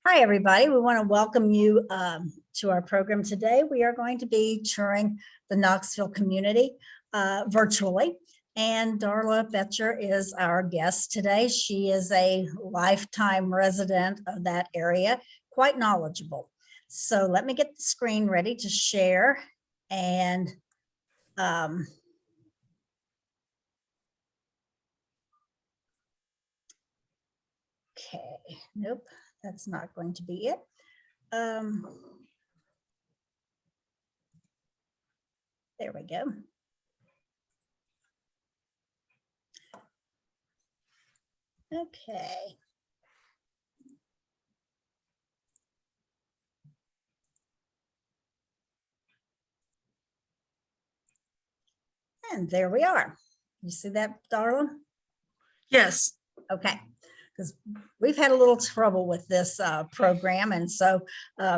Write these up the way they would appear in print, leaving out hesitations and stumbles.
Hi, everybody. We want to welcome you to our program today. We are going to be touring the Knoxville community virtually. And Darla Betcher is our guest today. She is a lifetime resident of that area, quite knowledgeable. So let me get the screen ready to share. And okay, nope. That's not going to be it. There we go. Okay. And there we are. You see that, Darla? Yes. Okay. Because we've had a little trouble with this program. And so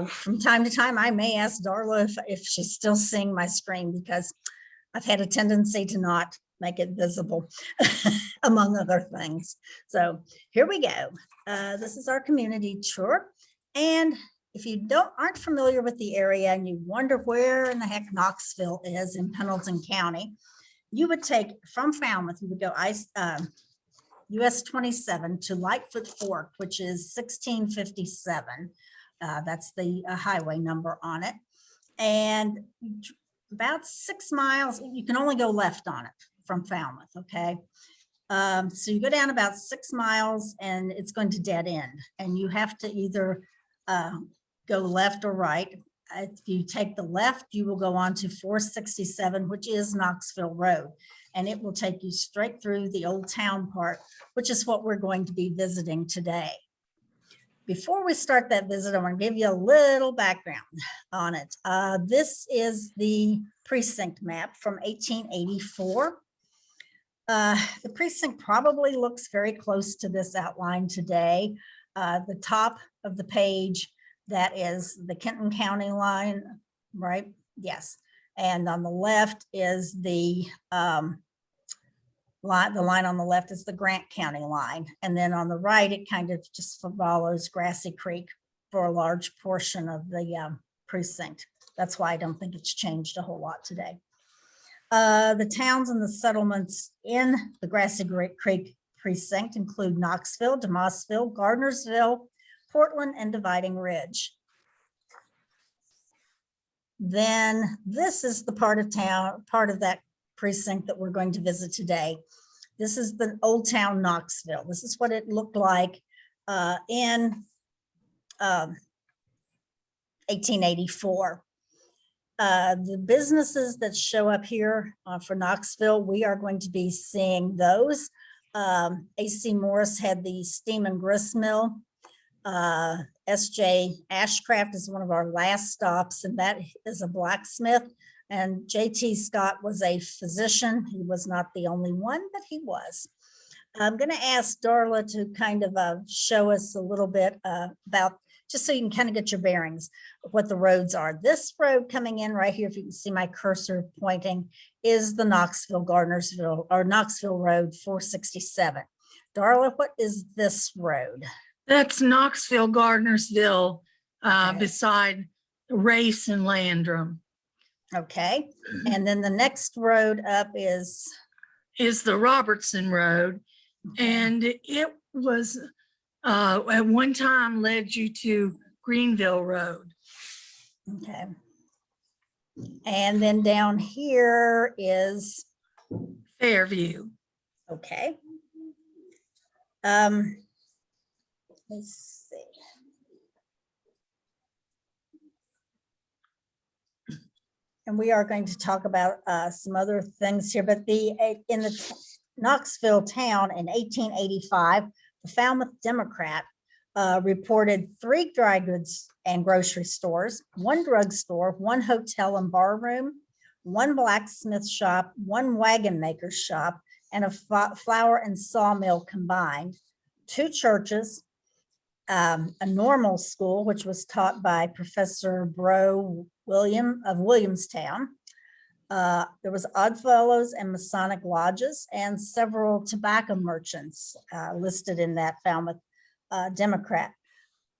from time to time, I may ask Darla if she's still seeing my screen, because I've had a tendency to not make it visible, among other things. So here we go. This is our community tour. And if you aren't familiar with the area and you wonder where in the heck Knoxville is in Pendleton County, you would take from Falmouth, you would go US 27 to Lightfoot Fork, which is 1657. That's the highway number on it. And about 6 miles, you can only go left on it from Falmouth, okay? So you go down about 6 miles and it's going to dead end. And you have to either go left or right. If you take the left, you will go on to 467, which is Knoxville Road. And it will take you straight through the old town part, which is what we're going to be visiting today. Before we start that visit, I want to give you a little background on it. This is the precinct map from 1884. The precinct probably looks very close to this outline today. The top of the page, that is the Kenton County line, right? Yes. And on the left is the line on the left is the Grant County line. And then on the right, it kind of just follows Grassy Creek for a large portion of the precinct. That's why I don't think it's changed a whole lot today. The towns and the settlements in the Grassy Creek precinct include Knoxville, DeMossville, Gardnersville, Portland, and Dividing Ridge. Then this is the part of that precinct that we're going to visit today. This is the old town Knoxville. This is what it looked like in 1884. The businesses that show up here for Knoxville, we are going to be seeing those. AC Morris had the steam and grist mill. SJ ASHCRAFT is one of our last stops, and that is a blacksmith. And JT Scott was a physician. He was not the only one, but he was. I'm going to ask Darla to kind of show us a little bit about, just so you can kind of get your bearings of what the roads are. This road coming in right here, if you can see my cursor pointing, is the Knoxville Road 467. Darla, what is this road? That's Knoxville, Gardnersville, Okay. beside Race and Landrum. Okay. And then the next road up is the Robertson Road. And it was at one time led you to Greenville Road. Okay. And then down here is Fairview. okay. Let's see. And we are going to talk about some other things here, but in the Knoxville town in 1885, the Falmouth Democrat reported 3 dry goods and grocery stores, 1 drugstore, 1 hotel and bar room, 1 blacksmith shop, 1 wagon maker shop, and a flour and sawmill combined, 2 churches, a normal school, which was taught by Professor Bro William of Williamstown. There was Oddfellows and Masonic lodges, and several tobacco merchants listed in that Falmouth Democrat.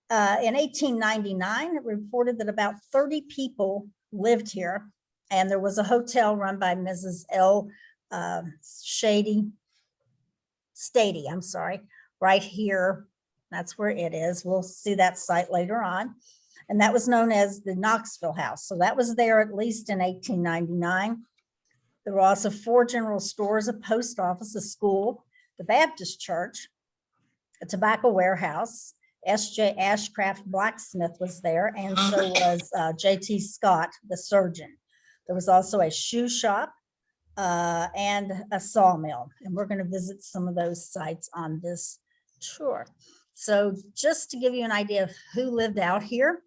In 1899, it reported that about 30 people lived here, and there was a hotel run by Mrs. L. Stady, I'm sorry, right here. That's where it is. We'll see that site later on. And that was known as the Knoxville House. So that was there at least in 1899. There were also 4 general stores, a post office, a school, the Baptist church, a tobacco warehouse. S.J. ASHCRAFT blacksmith was there, and so was J.T. Scott, the surgeon. There was also a shoe shop and a sawmill, and we're going to visit some of those sites on this tour. So just to give you an idea of who lived out here,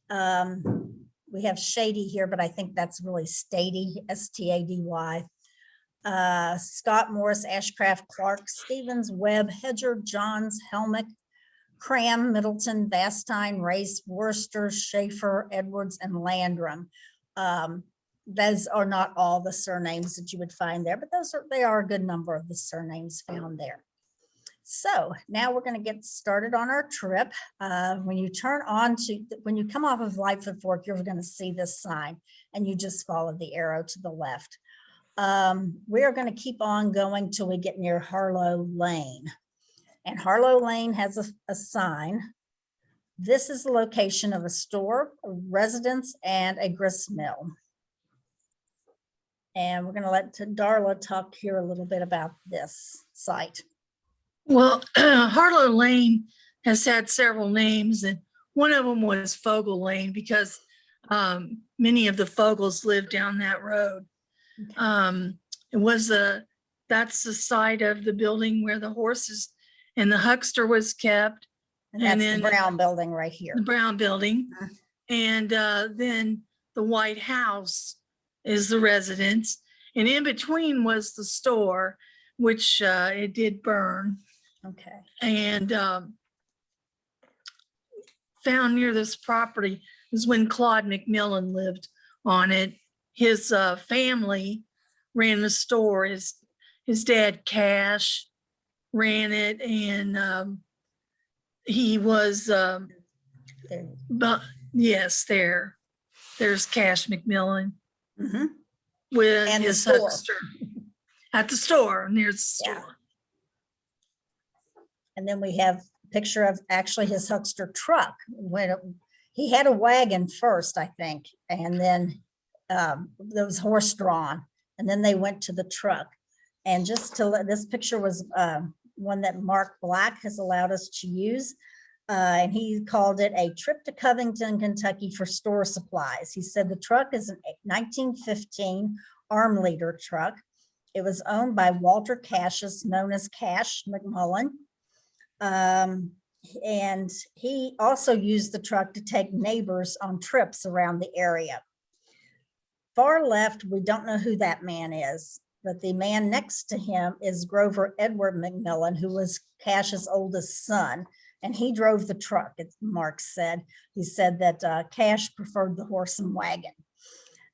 we have Shady here, but I think that's really Stady, S-T-A-D-Y. Scott, Morris, ASHCRAFT, Clark, Stevens, Webb, Hedger, Johns, Helmick, Cram, Middleton, Vastine, Race, Worcester, Schaefer, Edwards, and Landrum. Those are not all the surnames that you would find there, but they are a good number of the surnames found there. So now we're going to get started on our trip. When you come off of Lightfoot Fork, you're going to see this sign, and you just follow the arrow to the left. We are going to keep on going till we get near Harlow Lane. And Harlow Lane has a sign. This is the location of a store, a residence, and a grist mill. And we're going to let Darla talk here a little bit about this site. Well, Harlow Lane has had several names, and one of them was Fogle Lane because many of the Fogles lived down that road. Okay. That's the site of the building where the horses and the huckster was kept. And that's then the brown building right here. The brown building. And then the White House is the residence. And in between was the store, which it did burn. Okay. And found near this property is when Claude McMillan lived on it. His family ran the store. His dad, Cash, ran it, and he was, but yes, there's Cash McMillan with and his huckster at the store, near the store. Yeah. And then we have a picture of actually his huckster truck. He had a wagon first, I think, and then there was horse drawn, and then they went to the truck. And this picture was one that Mark Black has allowed us to use. And he called it a trip to Covington, Kentucky for store supplies. He said the truck is a 1915 arm leader truck. It was owned by Walter Cassius, known as Cash McMullen. And he also used the truck to take neighbors on trips around the area. Far left, we don't know who that man is, but the man next to him is Grover Edward McMillan, who was Cash's oldest son, and he drove the truck, Mark said. He said that Cash preferred the horse and wagon.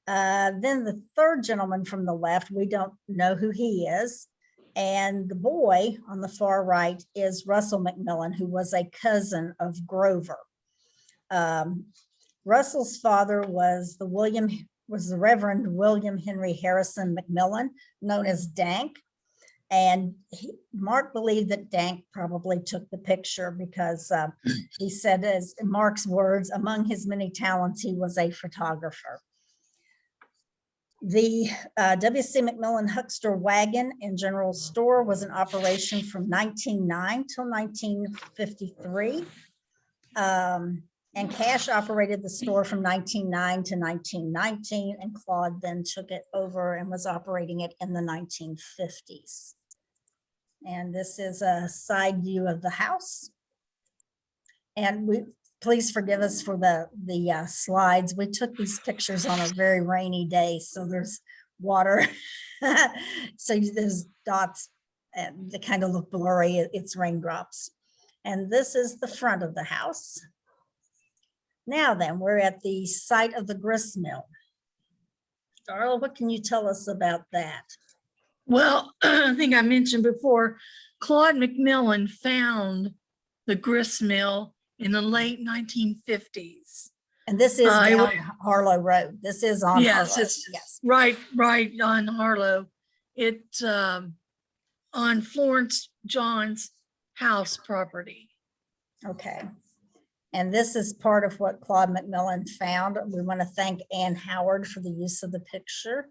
Then the third gentleman from the left, we don't know who he is. And the boy on the far right is Russell McMillan, who was a cousin of Grover. Russell's father was the Reverend William Henry Harrison McMillan, known as Dank. And Mark believed that Dank probably took the picture because he said, as in Mark's words, among his many talents, he was a photographer. The W.C. McMillan Huckster wagon and general store was in operation from 1909 till 1953. And Cash operated the store from 1909 to 1919, and Claude then took it over and was operating it in the 1950s. And this is a side view of the house. And please forgive us for the slides. We took these pictures on a very rainy day, so there's water. So there's dots, and they kind of look blurry. It's raindrops. And this is the front of the house. Now then, we're at the site of the grist mill. Darla, what can you tell us about that? Well, I think I mentioned before, Claude McMillan found the grist mill in the late 1950s. And this is it down wa- Harlow Road. This is on Yes, Harlow. it's Yes. right on Harlow. It's on Florence John's house property. Okay. And this is part of what Claude McMillan found. We want to thank Ann Howard for the use of the picture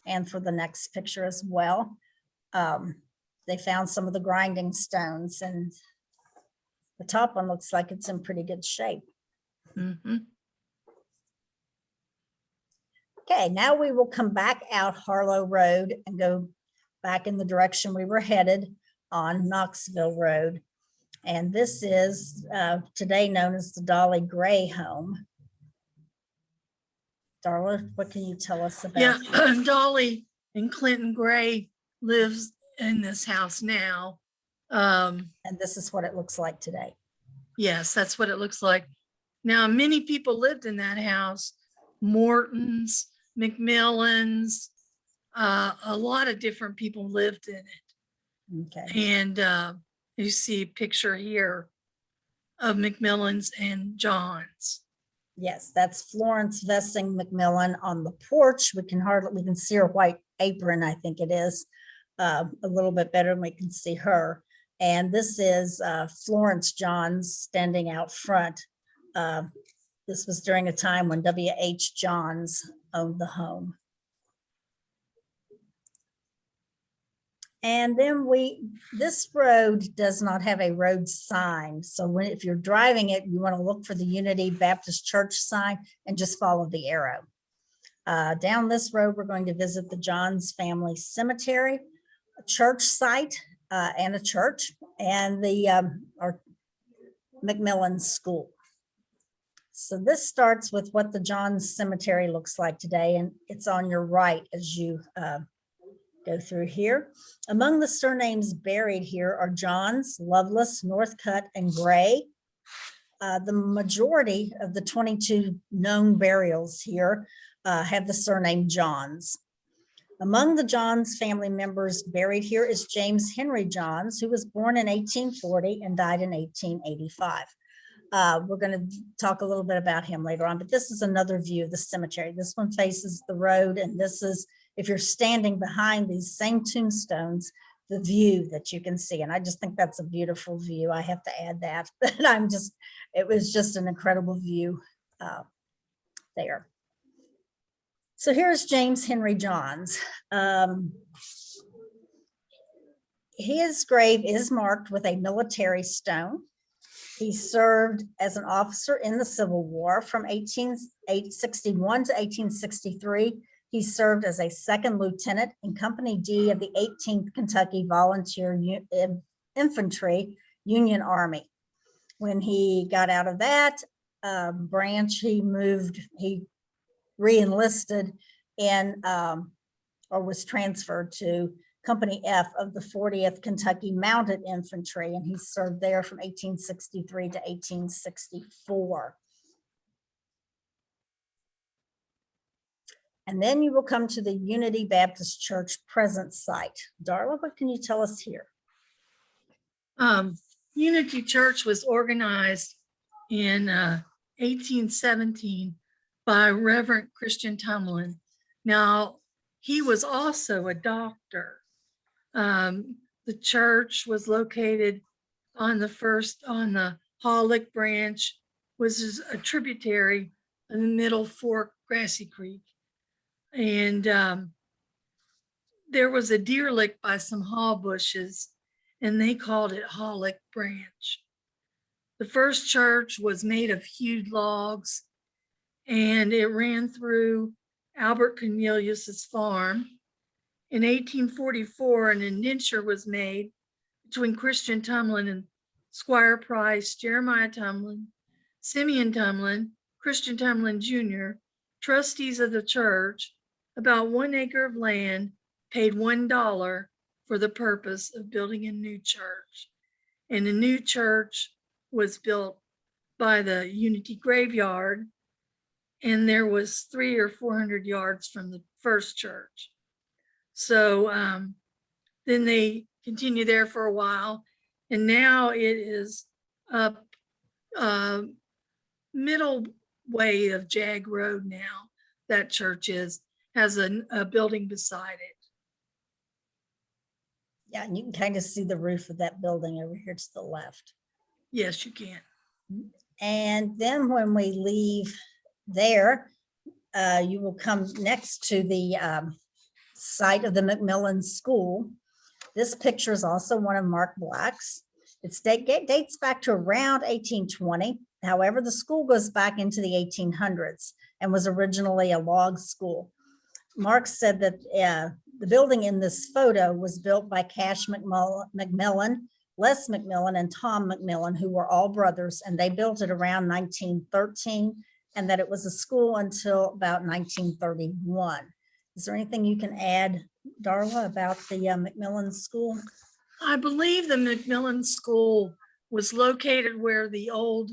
and for the next picture as well. They found some of the grinding stones, and the top one looks like it's in pretty good shape. Mm-hmm. Okay, now we will come back out Harlow Road and go back in the direction we were headed on Knoxville Road. And this is today known as the Dolly Gray home. Darla, what can you tell us about Yeah, this? Dolly and Clinton Gray lives in this house now. And this is what it looks like today. Yes, that's what it looks like. Now, many people lived in that house. Mortons, McMillans, a lot of different people lived in it. Okay. And you see a picture here of McMillans and Johns. Yes, that's Florence Vessing McMillan on the porch. We can see her white apron, I think it is, a little bit better than we can see her. And this is Florence Johns standing out front. This was during a time when W.H. Johns owned the home. And then this road does not have a road sign. So if you're driving it, you want to look for the Unity Baptist Church sign and just follow the arrow. Down this road, we're going to visit the Johns Family Cemetery, a church site, and a church, and the our McMillan School. So this starts with what the Johns Cemetery looks like today, and it's on your right as you go through here. Among the surnames buried here are Johns, Lovelace, Northcutt, and Gray. The majority of the 22 known burials here have the surname Johns. Among the Johns family members buried here is James Henry Johns, who was born in 1840 and died in 1885. We're going to talk a little bit about him later on, but this is another view of the cemetery. This one faces the road, and this is, if you're standing behind these same tombstones, the view that you can see. And I just think that's a beautiful view. I have to add that, it was just an incredible view there. So here's James Henry Johns. His grave is marked with a military stone. He served as an officer in the Civil War from 1861 to 1863. He served as a second lieutenant in Company D of the 18th Kentucky Volunteer Infantry Union Army. When he got out of that branch, he re-enlisted in, or was transferred to Company F of the 40th Kentucky Mounted Infantry, and he served there from 1863 to 1864. And then you will come to the Unity Baptist Church present site. Darla, what can you tell us here? Unity Church was organized in 1817 by Reverend Christian Tumlin. Now, he was also a doctor. The church was located on the Hollick branch, which is a tributary of the Middle Fork Grassy Creek. And there was a deer lick by some haw bushes, and they called it Hollick Branch. The first church was made of hewed logs, and it ran through Albert Cornelius's farm. In 1844, an indenture was made between Christian Tumlin and Squire Price, Jeremiah Tumlin, Simeon Tumlin, Christian Tumlin Jr., trustees of the church. About 1 acre of land, paid $1 for the purpose of building a new church. And the new church was built by the Unity Graveyard, and there was 300 or 400 yards from the first church. So then they continued there for a while, and now it is up middle way of Jag Road now, that church has a building beside it. Yeah, and you can kind of see the roof of that building over here to the left. Yes, you can. And then when we leave there, you will come next to the site of the Macmillan School. This picture is also one of Mark Black's. It dates back to around 1820. However, the school goes back into the 1800s and was originally a log school. Mark said that the building in this photo was built by Cash Macmillan, Les Macmillan, and Tom Macmillan, who were all brothers, and they built it around 1913, and that it was a school until about 1931. Is there anything you can add, Darla, about the Macmillan School? I believe the Macmillan School was located where the old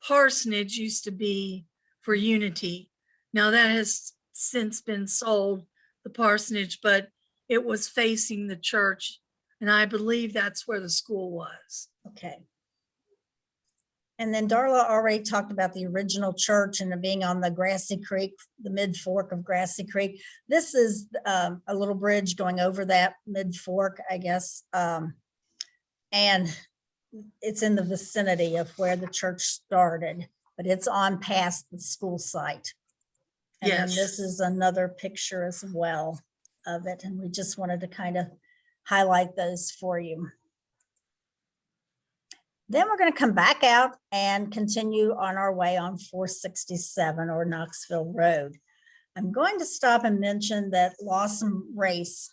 parsonage used to be for Unity. Now that has since been sold, the parsonage, but it was facing the church, and I believe that's where the school was. Okay. And then Darla already talked about the original church and it being on the Grassy Creek, the mid fork of Grassy Creek. This is a little bridge going over that mid fork, I guess. And it's in the vicinity of where the church started, but it's on past the school site. And Yes. then this is another picture as well of it. And we just wanted to kind of highlight those for you. Then we're going to come back out and continue on our way on 467 or Knoxville Road. I'm going to stop and mention that Lawson Race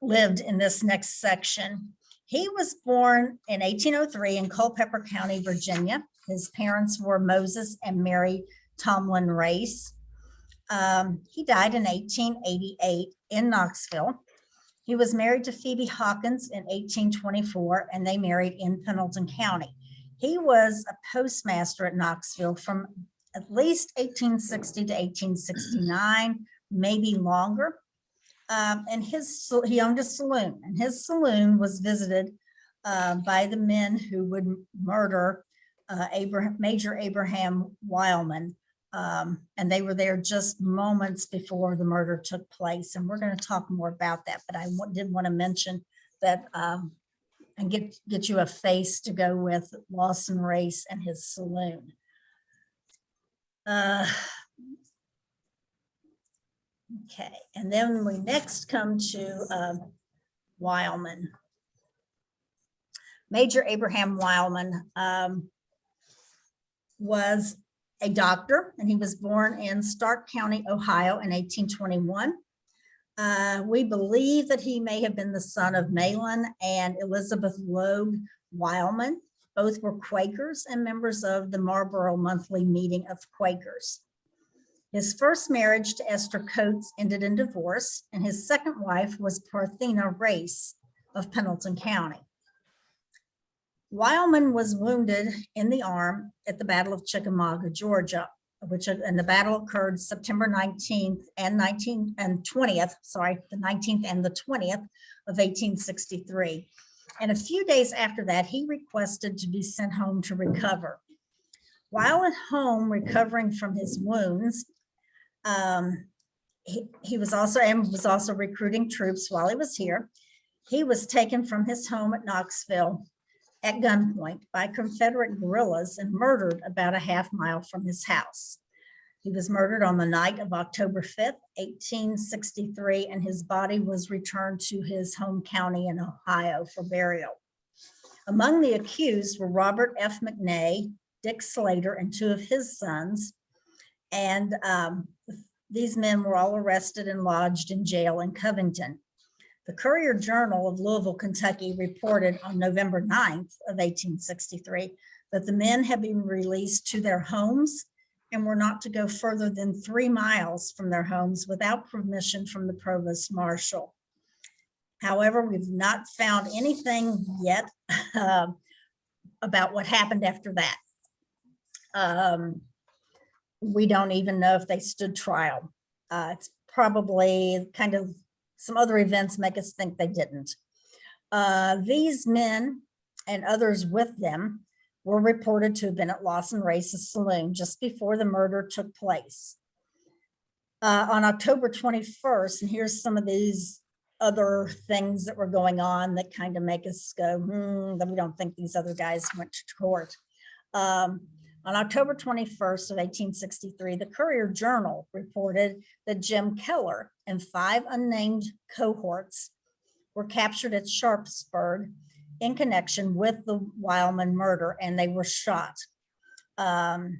lived in this next section. He was born in 1803 in Culpeper County, Virginia. His parents were Moses and Mary Tomlin Race. He died in 1888 in Knoxville. He was married to Phoebe Hawkins in 1824, and they married in Pendleton County. He was a postmaster at Knoxville from at least 1860 to 1869, maybe longer. And he owned a saloon, and his saloon was visited by the men who would murder Major Abraham Wileman. And they were there just moments before the murder took place. And we're going to talk more about that, but I did want to mention that and get you a face to go with Lawson Race and his saloon. Okay, and then we next come to Wileman. Major Abraham Wileman was a doctor, and he was born in Stark County, Ohio in 1821. We believe that he may have been the son of Malin and Elizabeth Logue Wileman. Both were Quakers and members of the Marlborough Monthly Meeting of Quakers. His first marriage to Esther Coates ended in divorce, and his second wife was Parthena Race of Pendleton County. Wileman was wounded in the arm at the Battle of Chickamauga, Georgia, and the battle occurred September 19th and 20th, the 19th and the 20th of 1863. And a few days after that, he requested to be sent home to recover. While at home recovering from his wounds, he was also recruiting troops while he was here. He was taken from his home at Knoxville at gunpoint by Confederate guerrillas and murdered about a half mile from his house. He was murdered on the night of October 5th, 1863, and his body was returned to his home county in Ohio for burial. Among the accused were Robert F. McNay, Dick Slater, and two of his sons. And these men were all arrested and lodged in jail in Covington. The Courier Journal of Louisville, Kentucky reported on November 9th of 1863 that the men had been released to their homes and were not to go further than 3 miles from their homes without permission from the provost marshal. However, we've not found anything yet about what happened after that. We don't even know if they stood trial. It's probably kind of some other events make us think they didn't. These men and others with them were reported to have been at Lawson Race's saloon just before the murder took place. On October 21st, and here's some of these other things that were going on that kind of make us go, we don't think these other guys went to court. On October 21st of 1863, the Courier Journal reported that Jim Keller and 5 unnamed cohorts were captured at Sharpsburg in connection with the Wileman murder, and they were shot. And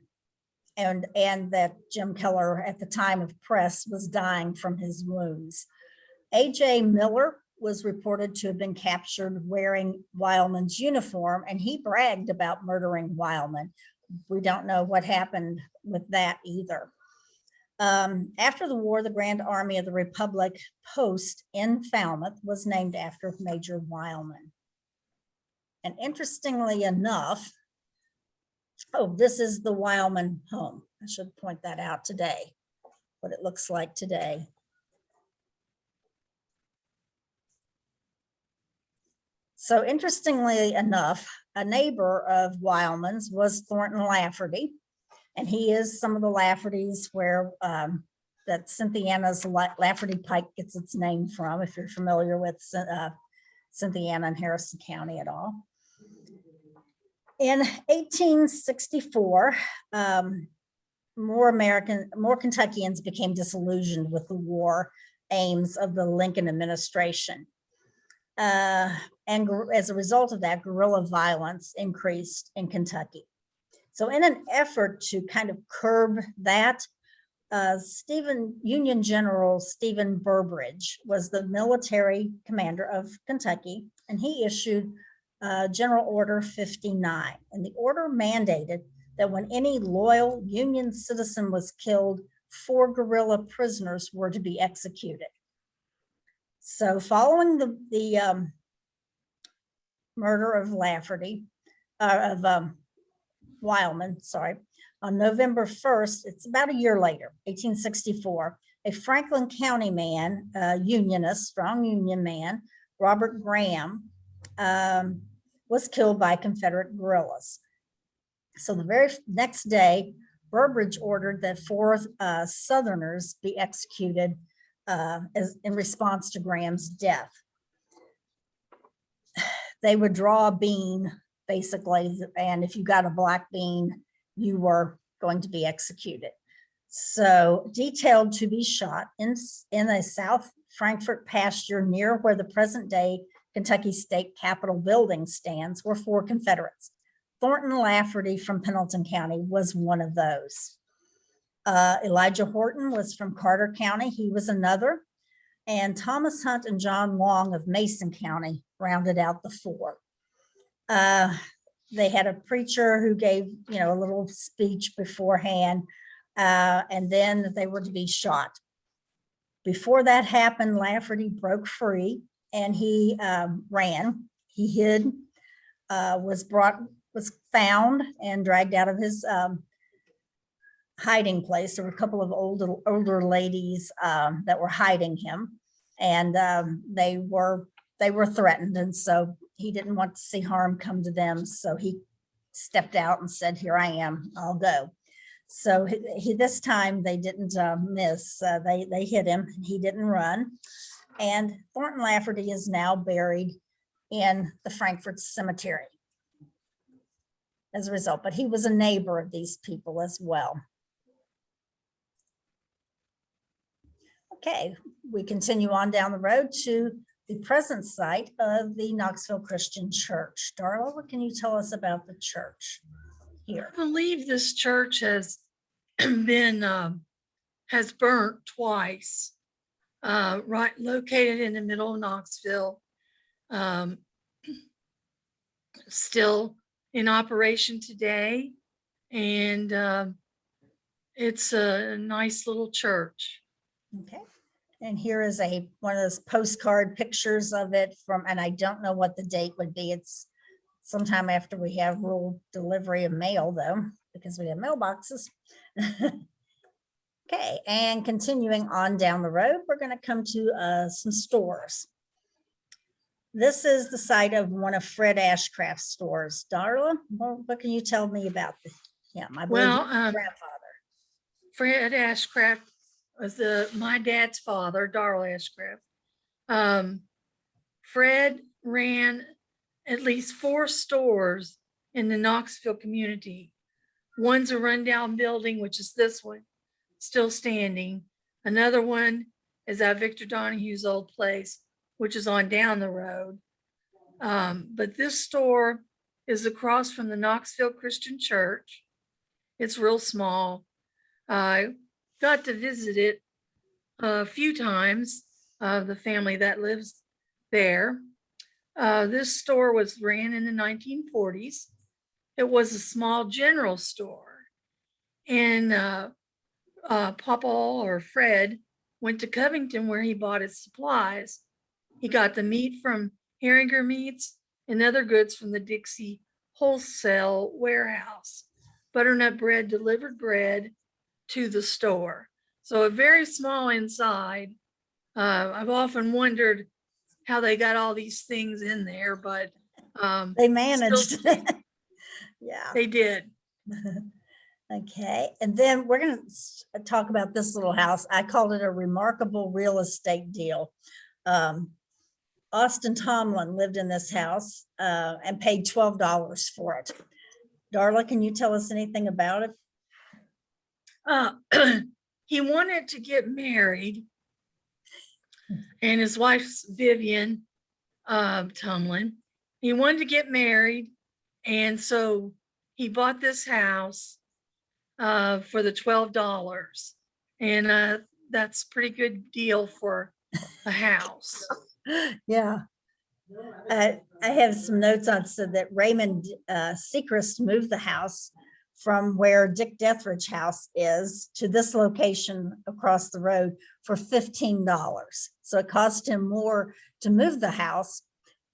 that Jim Keller at the time of press was dying from his wounds. A.J. Miller was reported to have been captured wearing Wileman's uniform, and he bragged about murdering Wileman. We don't know what happened with that either. After the war, the Grand Army of the Republic post in Falmouth was named after Major Wileman. And interestingly enough, this is the Wileman home. I should point that out today, what it looks like today. So interestingly enough, a neighbor of Wileman's was Thornton Lafferty, and he is some of the Laffertys where that Cynthiana's Lafferty Pike gets its name from, if you're familiar with Cynthiana and Harrison County at all. In 1864, more Kentuckians became disillusioned with the war aims of the Lincoln administration. And as a result of that, guerrilla violence increased in Kentucky. So in an effort to kind of curb that, Union General Stephen Burbridge was the military commander of Kentucky, and he issued General Order 59. And the order mandated that when any loyal Union citizen was killed, 4 guerrilla prisoners were to be executed. So following the murder of Wileman, on November 1st, it's about a year later, 1864, a Franklin County man, unionist, strong Union man, Robert Graham, was killed by Confederate guerrillas. So the very next day, Burbridge ordered that 4 Southerners be executed in response to Graham's death. They would draw a bean, basically, and if you got a black bean, you were going to be executed. So detailed to be shot in a South Frankfort pasture near where the present day Kentucky State Capitol building stands were 4 Confederates. Thornton Lafferty from Pendleton County was one of those. Elijah Horton was from Carter County. He was another. And Thomas Hunt and John Long of Mason County rounded out the 4. They had a preacher who gave, a little speech beforehand, and then they were to be shot. Before that happened, Lafferty broke free and he ran. He hid, was found and dragged out of his hiding place. There were a couple of older ladies that were hiding him, and they were threatened, and so he didn't want to see harm come to them. So he stepped out and said, "Here I am, I'll go." So this time they didn't miss. They hit him, and he didn't run. And Thornton Lafferty is now buried in the Frankfort Cemetery as a result, but he was a neighbor of these people as well. Okay, we continue on down the road to the present site of the Knoxville Christian Church. Darla, what can you tell us about the church here? I believe this church has been has burnt twice, right located in the middle of Knoxville, still in operation today, and it's a nice little church. Okay, and here is one of those postcard pictures of it from, and I don't know what the date would be. It's sometime after we have rural delivery of mail, though, because we have mailboxes. Okay, and continuing on down the road, we're going to come to some stores. this is the site of one of Fred ASHCRAFT's stores. Darla, what can you tell me about him? I believe Well, he's his grandfather. Fred ASHCRAFT was my dad's father, Darrell ASHCRAFT. Fred ran at least 4 stores in the Knoxville community. One's a rundown building, which is this one, still standing. Another one is at Victor Donahue's old place, which is on down the road. But this store is across from the Knoxville Christian Church. It's real small. I got to visit it a few times, the family that lives there. This store was ran in the 1940s. It was a small general store. And Papa or Fred went to Covington where he bought his supplies. He got the meat from Herringer Meats and other goods from the Dixie Wholesale Warehouse. Butternut Bread delivered bread to the store. So a very small inside. I've often wondered how they got all these things in there, but They managed. Yeah. They did. Okay, and then we're going to talk about this little house. I called it a remarkable real estate deal. Austin Tomlin lived in this house and paid $12 for it. Darla, can you tell us anything about it? He wanted to get married, and his wife's Vivian Tomlin. He wanted to get married, and so he bought this house for the $12, and that's a pretty good deal for a house. Yeah. I have some notes on said that Raymond Sechrist moved the house from where Dick Dethridge house is to this location across the road for $15. So it cost him more to move the house,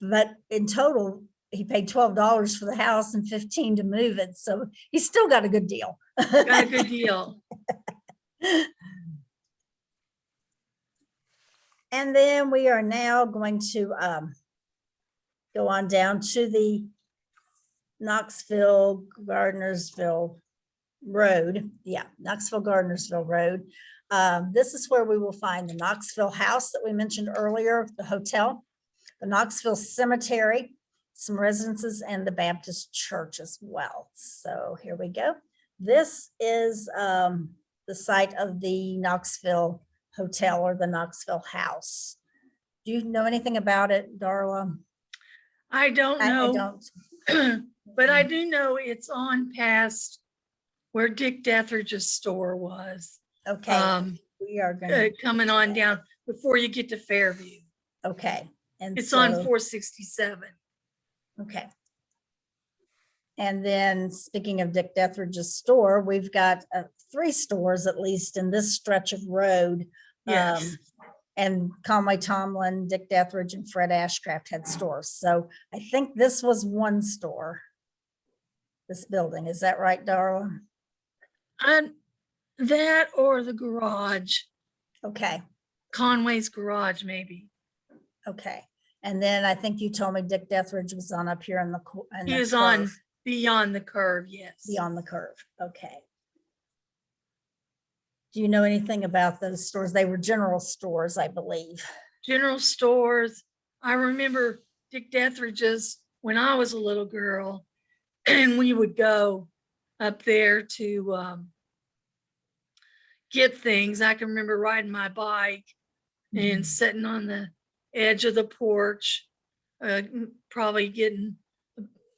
but in total, he paid $12 for the house and $15 to move it. So he still got a good deal. Got a good deal. And then we are now going to go on down to the Knoxville Gardnersville Road. Yeah, Knoxville Gardnersville Road. This is where we will find the Knoxville House that we mentioned earlier, the hotel, the Knoxville Cemetery, some residences, and the Baptist Church as well. So here we go. This is the site of the Knoxville Hotel or the Knoxville House. Do you know anything about it, Darla? I don't know. I don't. But I do know it's on past where Dick Dethridge's store was. Okay. We are going to coming on down before you get to Fairview. Okay. And it's on 467. Okay. And then speaking of Dick Dethridge's store, we've got 3 stores at least in this stretch of road. Yes. And Conway Tomlin, Dick Dethridge, and Fred ASHCRAFT had stores. So I think this was one store, this building. Is that right, Darla? That or the garage. Okay. Conway's garage, maybe. Okay. And then I think you told me Dick Dethridge was on up here in the he is on beyond the curve, yes. Beyond the curve. Okay. Do you know anything about those stores? They were general stores, I believe. General stores. I remember Dick Dethridge's when I was a little girl, and we would go up there to get things. I can remember riding my bike and sitting on the edge of the porch, probably getting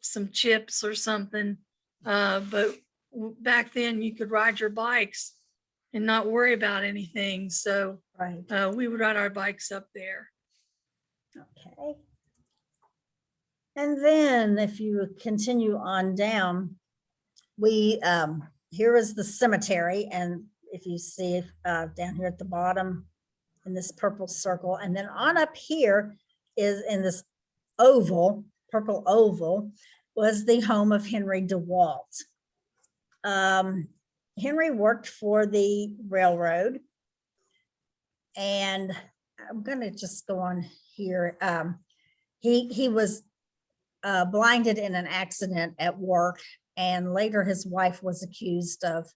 some chips or something. But back then you could ride your bikes and not worry about anything. So right. We would ride our bikes up there. Okay. And then if you continue on down, we here is the cemetery. And if you see down here at the bottom in this purple circle, and then on up here is in this oval, purple oval, was the home of Henry DeWalt. Henry worked for the railroad, and I'm going to just go on here. He was blinded in an accident at work, and later his wife was accused of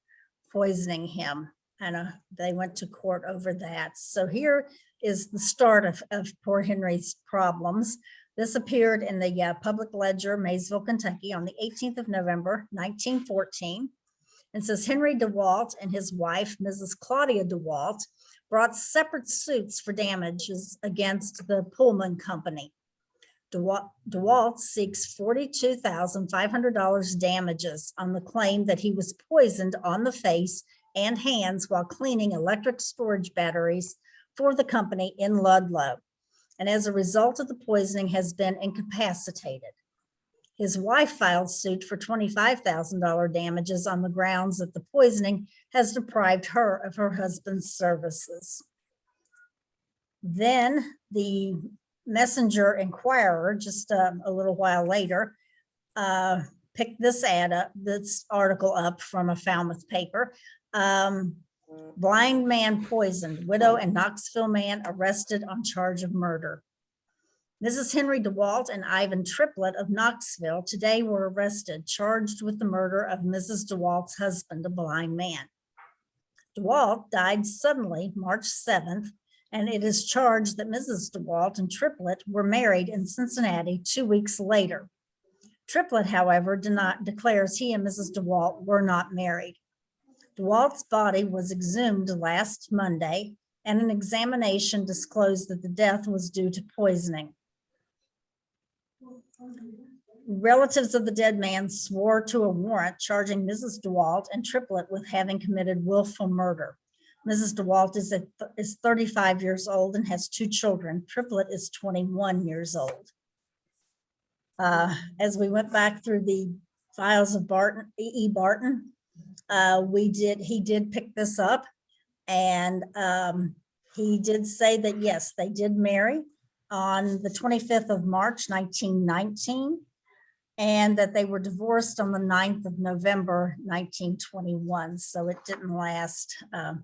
poisoning him, and they went to court over that. So here is the start of poor Henry's problems. This appeared in the Public Ledger, Maysville, Kentucky, on the 18th of November, 1914. And says Henry DeWalt and his wife, Mrs. Claudia DeWalt, brought separate suits for damages against the Pullman Company. DeWalt seeks $42,500 damages on the claim that he was poisoned on the face and hands while cleaning electric storage batteries for the company in Ludlow, and as a result of the poisoning has been incapacitated. His wife filed suit for $25,000 damages on the grounds that the poisoning has deprived her of her husband's services. Then the Messenger Inquirer, just a little while later, picked this article up from a Falmouth paper. Blind man poisoned, widow and Knoxville man arrested on charge of murder. Mrs. Henry DeWalt and Ivan Triplett of Knoxville today were arrested, charged with the murder of Mrs. DeWalt's husband, a blind man. DeWalt died suddenly March 7th, and it is charged that Mrs. DeWalt and Triplett were married in Cincinnati 2 weeks later. Triplett, however, declares he and Mrs. DeWalt were not married. DeWalt's body was exhumed last Monday, and an examination disclosed that the death was due to poisoning. Relatives of the dead man swore to a warrant charging Mrs. DeWalt and Triplett with having committed willful murder. Mrs. DeWalt is 35 years old and has 2 children. Triplett is 21 years old. As we went back through the files of E.E. Barton, he did pick this up, and he did say that, yes, they did marry on the 25th of March, 1919, and that they were divorced on the 9th of November, 1921. So it didn't last a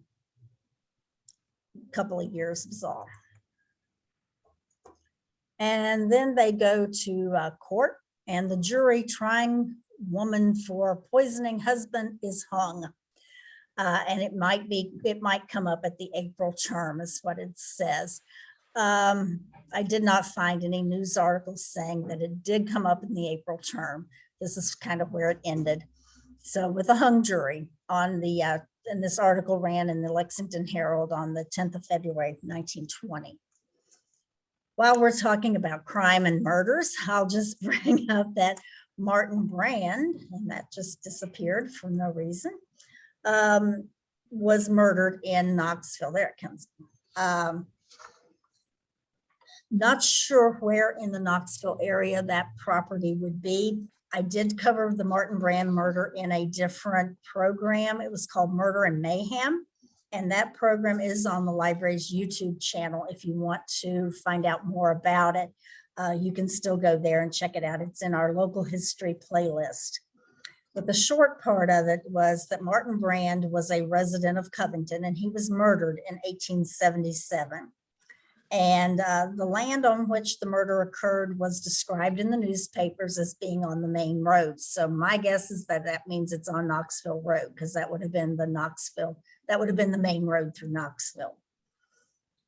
couple of years, was all. And then they go to court, and the jury trying woman for poisoning husband is hung. And it might come up at the April term, is what it says. I did not find any news articles saying that it did come up in the April term. This is kind of where it ended. So with a hung jury on the, and this article ran in the Lexington Herald on the 10th of February, 1920. While we're talking about crime and murders, I'll just bring up that Martin Brand, and that just disappeared for no reason, was murdered in Knoxville. There it comes. Not sure where in the Knoxville area that property would be. I did cover the Martin Brand murder in a different program. It was called Murder and Mayhem. And that program is on the library's YouTube channel. If you want to find out more about it, you can still go there and check it out. It's in our local history playlist. But the short part of it was that Martin Brand was a resident of Covington, and he was murdered in 1877. And the land on which the murder occurred was described in the newspapers as being on the main road. So my guess is that that means it's on Knoxville Road, because that would have been the main road through Knoxville.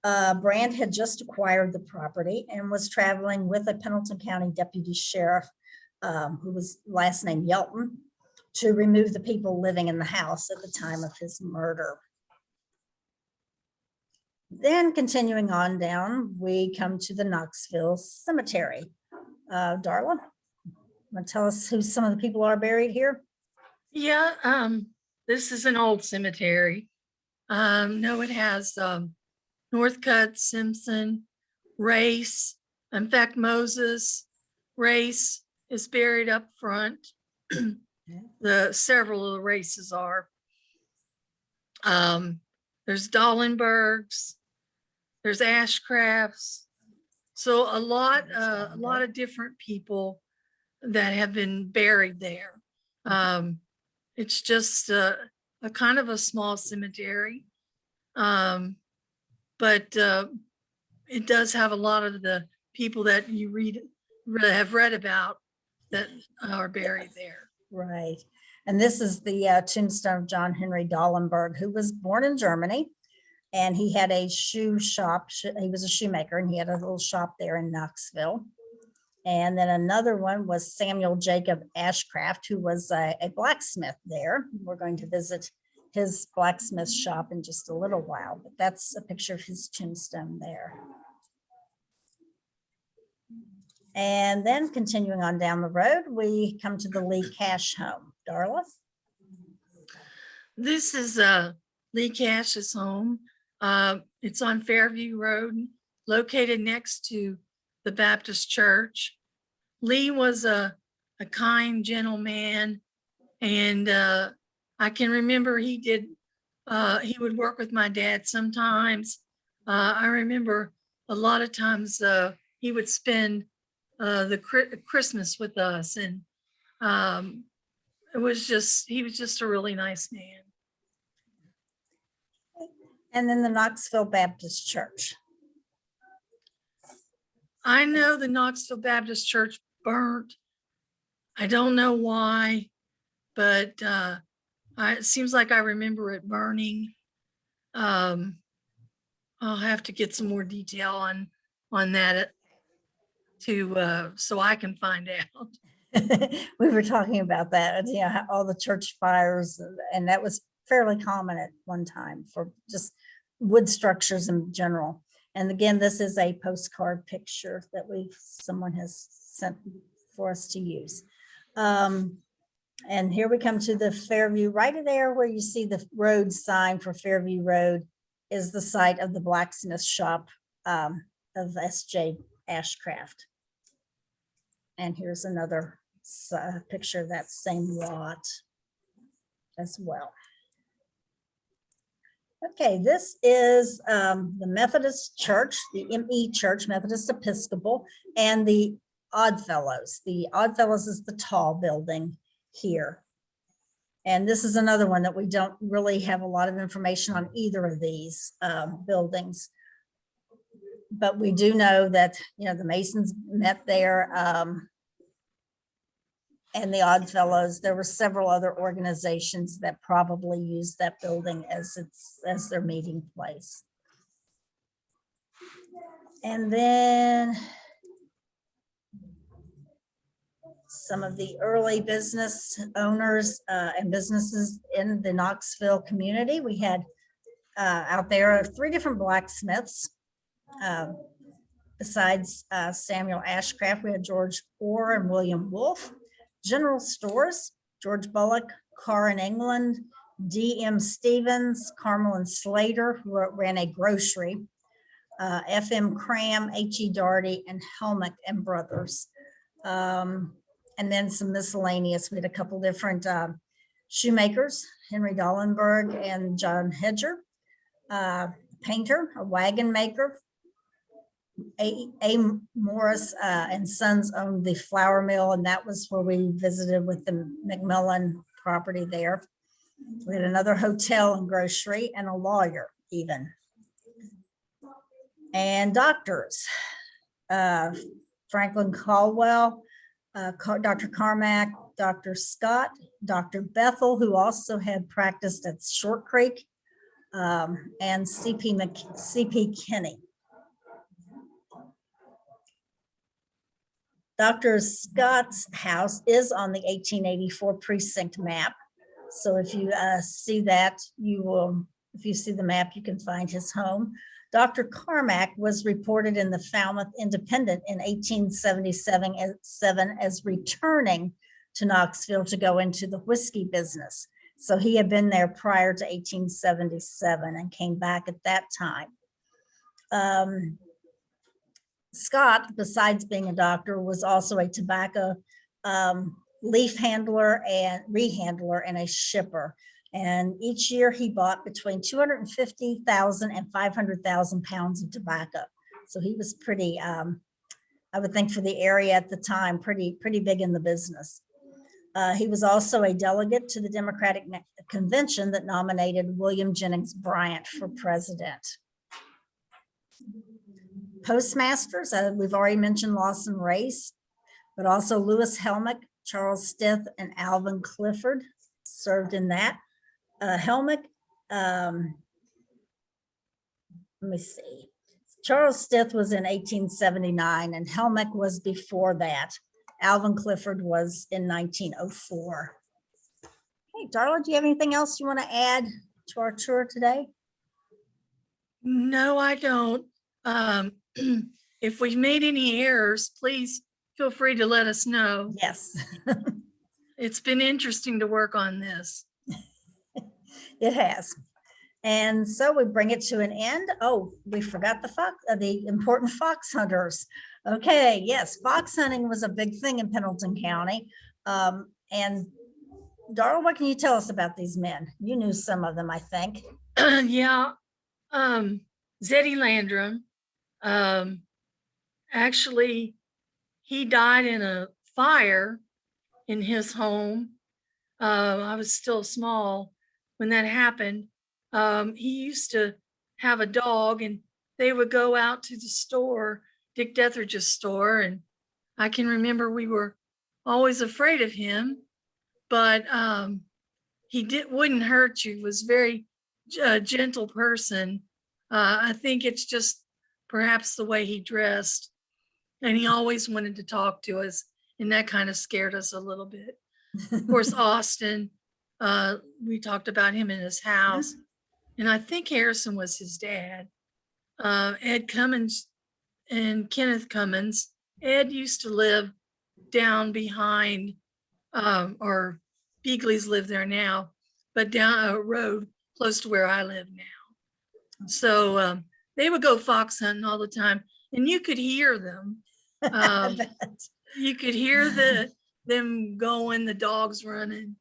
Brand had just acquired the property and was traveling with a Pendleton County deputy sheriff, who was last name Yelton, to remove the people living in the house at the time of his murder. Then continuing on down, we come to the Knoxville Cemetery. Darla, want to tell us who some of the people are buried here? Yeah, this is an old cemetery. No, it has Northcutt, Simpson, Race. In fact, Moses, Race is buried up front. Several of the races are. There's Dahlenbergs, there's ASHCRAFTs. So a lot of different people that have been buried there. It's just a kind of a small cemetery, but it does have a lot of the people that you have read about that are buried there. Right. And this is the tombstone of John Henry Dahlenberg, who was born in Germany. And he had a shoe shop. He was a shoemaker, and he had a little shop there in Knoxville. And then another one was Samuel Jacob ASHCRAFT, who was a blacksmith there. We're going to visit his blacksmith shop in just a little while, but that's a picture of his tombstone there. And then continuing on down the road, we come to the Lee Cash home. Darla? This is Lee Cash's home. It's on Fairview Road, located next to the Baptist church. Lee was a kind gentleman, and I can remember he would work with my dad sometimes. I remember a lot of times he would spend the Christmas with us, and he was just a really nice man. And then the Knoxville Baptist Church. I know the Knoxville Baptist Church burnt. I don't know why, but it seems like I remember it burning. I'll have to get some more detail on that so I can find out. We were talking about that, all the church fires, and that was fairly common at one time for just wood structures in general. And again, this is a postcard picture that someone has sent for us to use. And here we come to the Fairview. Right there where you see the road sign for Fairview Road is the site of the blacksmith shop of S.J. ASHCRAFT. And here's another picture of that same lot as well. Okay, this is the Methodist Church, the ME Church, Methodist Episcopal, and the Oddfellows. The Oddfellows is the tall building here. And this is another one that we don't really have a lot of information on either of these buildings. But we do know that, the Masons met there, and the Oddfellows. There were several other organizations that probably used that building as their meeting place. And then some of the early business owners and businesses in the Knoxville community. We had out there 3 different blacksmiths. Besides Samuel ASHCRAFT, we had George Orr and William Wolfe. General stores, George Bullock, Carr in England, D.M. Stevens, Carmel and Slater, who ran a grocery, F.M. Cram, H.E. Darty, and Helmick and Brothers. And then some miscellaneous. We had a couple different shoemakers, Henry Dahlenberg and John Hedger, painter, a wagon maker. A. Morris and Sons owned the flour mill, and that was where we visited with the McMillan property there. We had another hotel and grocery, and a lawyer even. And doctors, Franklin Caldwell, Dr. Carmack, Dr. Scott, Dr. Bethel, who also had practiced at Short Creek, and C.P. Kinney. Dr. Scott's house is on the 1884 precinct map. So if you see that, if you see the map, you can find his home. Dr. Carmack was reported in the Falmouth Independent in 1877 as returning to Knoxville to go into the whiskey business. So he had been there prior to 1877 and came back at that time. Scott, besides being a doctor, was also a tobacco leaf handler and rehandler and a shipper. And each year he bought between 250,000 and 500,000 pounds of tobacco. So he was pretty, I would think for the area at the time, pretty big in the business. He was also a delegate to the Democratic Convention that nominated William Jennings Bryant for president. Postmasters, we've already mentioned Lawson Race, but also Lewis Helmick, Charles Stith, and Alvin Clifford served in that. Helmick, let me see. Charles Stith was in 1879 and Helmick was before that. Alvin Clifford was in 1904. Hey, Darla, do you have anything else you want to add to our tour today? No, I don't. If we've made any errors, please feel free to let us know. Yes. It's been interesting to work on this. It has. And so we bring it to an end. Oh, we forgot the important fox hunters. Okay, yes, fox hunting was a big thing in Pendleton County. And Darla, what can you tell us about these men? You knew some of them, I think. Yeah, Zeddy Landrum, actually, he died in a fire in his home. I was still small when that happened. He used to have a dog and they would go out to the store, Dick Deathridge's store. And I can remember we were always afraid of him, but he wouldn't hurt you, was very gentle person. I think it's just perhaps the way he dressed, and he always wanted to talk to us, and that kind of scared us a little bit. Of course, Austin, we talked about him in his house, and I think Harrison was his dad. Ed Cummins and Kenneth Cummins. Ed used to live down behind, or Beagley's live there now, but down a road close to where I live now. So they would go fox hunting all the time, and you could hear them. You could hear them going, the dogs running.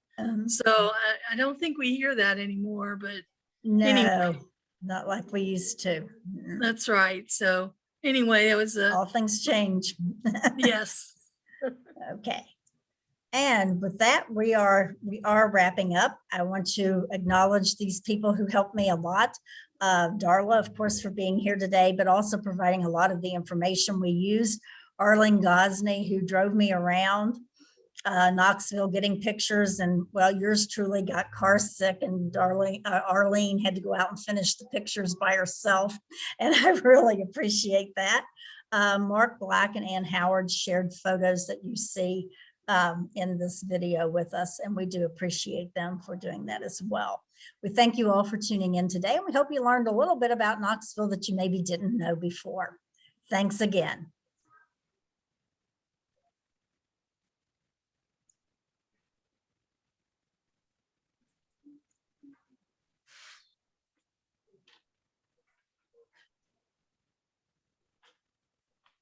So I don't think we hear that anymore, but no, anyway, not like we used to. That's right. So anyway, it was all things change. Yes. Okay. And with that, we are wrapping up. I want to acknowledge these people who helped me a lot. Darla, of course, for being here today, but also providing a lot of the information we used. Arlene Gosney, who drove me around Knoxville getting pictures, and well, yours truly got car sick, and Arlene had to go out and finish the pictures by herself, and I really appreciate that. Mark Black and Ann Howard shared photos that you see in this video with us, and we do appreciate them for doing that as well. We thank you all for tuning in today, and we hope you learned a little bit about Knoxville that you maybe didn't know before. Thanks again.